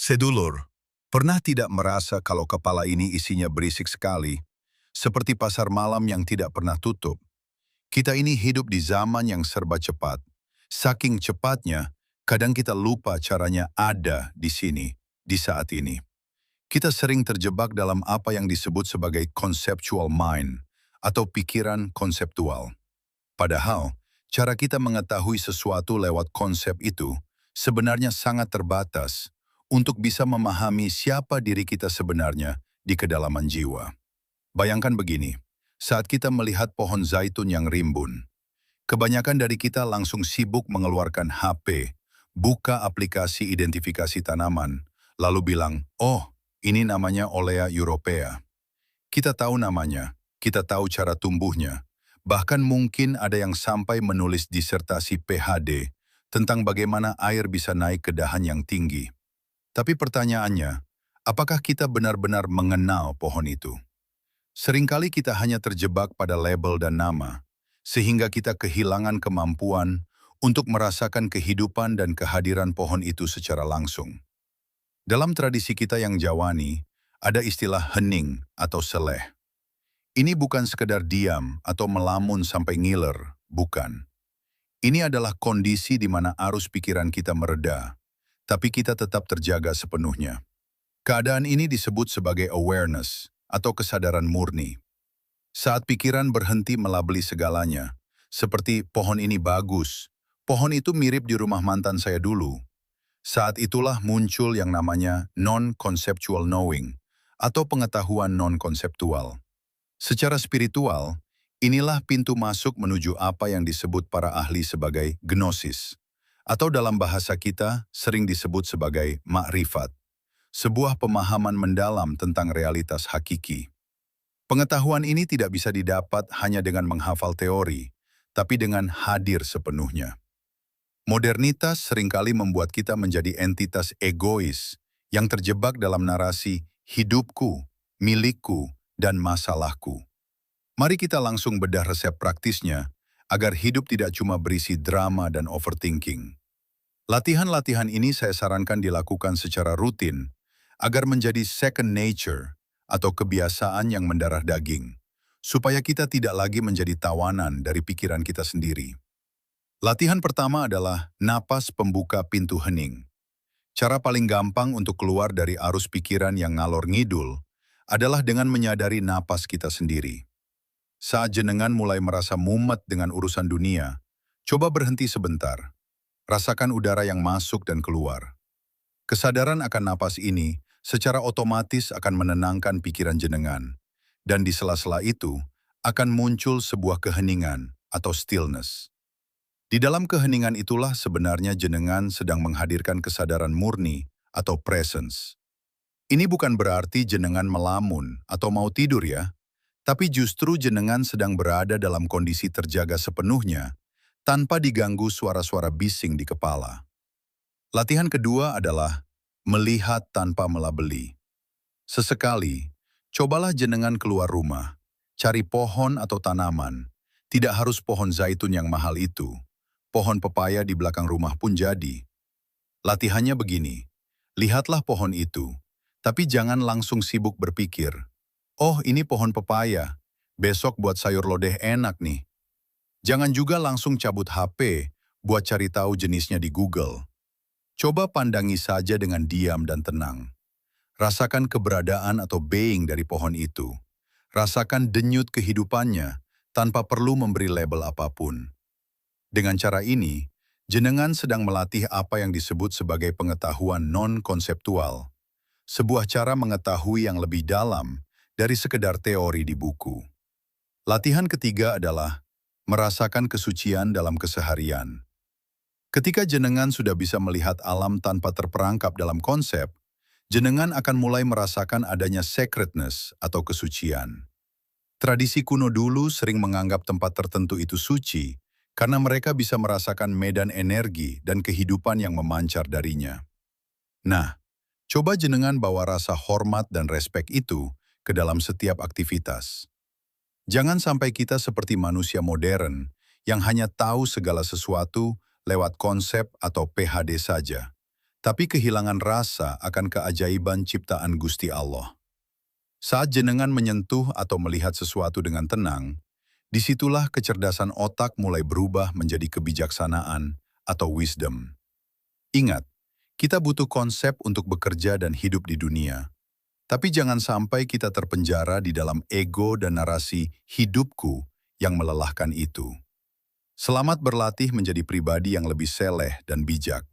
Sedulur, pernah tidak merasa kalau kepala ini isinya berisik sekali, seperti pasar malam yang tidak pernah tutup? Kita ini hidup di zaman yang serba cepat. Saking cepatnya, kadang kita lupa caranya ada di sini, di saat ini. Kita sering terjebak dalam apa yang disebut sebagai conceptual mind, atau pikiran konseptual. Padahal, cara kita mengetahui sesuatu lewat konsep itu sebenarnya sangat terbatas untuk bisa memahami siapa diri kita sebenarnya di kedalaman jiwa. Bayangkan begini, saat kita melihat pohon zaitun yang rimbun, kebanyakan dari kita langsung sibuk mengeluarkan HP, buka aplikasi identifikasi tanaman, lalu bilang, "Oh, ini namanya Olea europea." Kita tahu namanya, kita tahu cara tumbuhnya, bahkan mungkin ada yang sampai menulis disertasi PhD tentang bagaimana air bisa naik ke dahan yang tinggi. Tapi pertanyaannya, apakah kita benar-benar mengenal pohon itu? Seringkali kita hanya terjebak pada label dan nama, sehingga kita kehilangan kemampuan untuk merasakan kehidupan dan kehadiran pohon itu secara langsung. Dalam tradisi kita yang Jawani, ada istilah hening atau seleh. Ini bukan sekedar diam atau melamun sampai ngiler, bukan. Ini adalah kondisi di mana arus pikiran kita mereda, tapi kita tetap terjaga sepenuhnya. Keadaan ini disebut sebagai awareness atau kesadaran murni. Saat pikiran berhenti melabeli segalanya, seperti pohon ini bagus, pohon itu mirip di rumah mantan saya dulu. Saat itulah muncul yang namanya non-conceptual knowing atau pengetahuan non-konseptual. Secara spiritual, inilah pintu masuk menuju apa yang disebut para ahli sebagai gnosis, atau dalam bahasa kita sering disebut sebagai makrifat, sebuah pemahaman mendalam tentang realitas hakiki. Pengetahuan ini tidak bisa didapat hanya dengan menghafal teori, tapi dengan hadir sepenuhnya. Modernitas seringkali membuat kita menjadi entitas egois yang terjebak dalam narasi hidupku, milikku, dan masalahku. Mari kita langsung bedah resep praktisnya agar hidup tidak cuma berisi drama dan overthinking. Latihan-latihan ini saya sarankan dilakukan secara rutin agar menjadi second nature atau kebiasaan yang mendarah daging, supaya kita tidak lagi menjadi tawanan dari pikiran kita sendiri. Latihan pertama adalah napas pembuka pintu hening. Cara paling gampang untuk keluar dari arus pikiran yang ngalor ngidul adalah dengan menyadari napas kita sendiri. Saat jenengan mulai merasa mumet dengan urusan dunia, coba berhenti sebentar. Rasakan udara yang masuk dan keluar. Kesadaran akan napas ini secara otomatis akan menenangkan pikiran jenengan, dan di sela-sela itu akan muncul sebuah keheningan atau stillness. Di dalam keheningan itulah sebenarnya jenengan sedang menghadirkan kesadaran murni atau presence. Ini bukan berarti jenengan melamun atau mau tidur ya, tapi justru jenengan sedang berada dalam kondisi terjaga sepenuhnya tanpa diganggu suara-suara bising di kepala. Latihan kedua adalah melihat tanpa melabeli. Sesekali, cobalah jenengan keluar rumah, cari pohon atau tanaman, tidak harus pohon zaitun yang mahal itu. Pohon pepaya di belakang rumah pun jadi. Latihannya begini, lihatlah pohon itu, tapi jangan langsung sibuk berpikir, "Oh, ini pohon pepaya, besok buat sayur lodeh enak nih." Jangan juga langsung cabut HP buat cari tahu jenisnya di Google. Coba pandangi saja dengan diam dan tenang. Rasakan keberadaan atau being dari pohon itu. Rasakan denyut kehidupannya tanpa perlu memberi label apapun. Dengan cara ini, jenengan sedang melatih apa yang disebut sebagai pengetahuan non-konseptual. Sebuah cara mengetahui yang lebih dalam dari sekedar teori di buku. Latihan ketiga adalah merasakan kesucian dalam keseharian. Ketika jenengan sudah bisa melihat alam tanpa terperangkap dalam konsep, jenengan akan mulai merasakan adanya sacredness atau kesucian. Tradisi kuno dulu sering menganggap tempat tertentu itu suci karena mereka bisa merasakan medan energi dan kehidupan yang memancar darinya. Nah, coba jenengan bawa rasa hormat dan respek itu ke dalam setiap aktivitas. Jangan sampai kita seperti manusia modern yang hanya tahu segala sesuatu lewat konsep atau PhD saja, tapi kehilangan rasa akan keajaiban ciptaan Gusti Allah. Saat jenengan menyentuh atau melihat sesuatu dengan tenang, disitulah kecerdasan otak mulai berubah menjadi kebijaksanaan atau wisdom. Ingat, kita butuh konsep untuk bekerja dan hidup di dunia. Tapi jangan sampai kita terpenjara di dalam ego dan narasi hidupku yang melelahkan itu. Selamat berlatih menjadi pribadi yang lebih seleh dan bijak.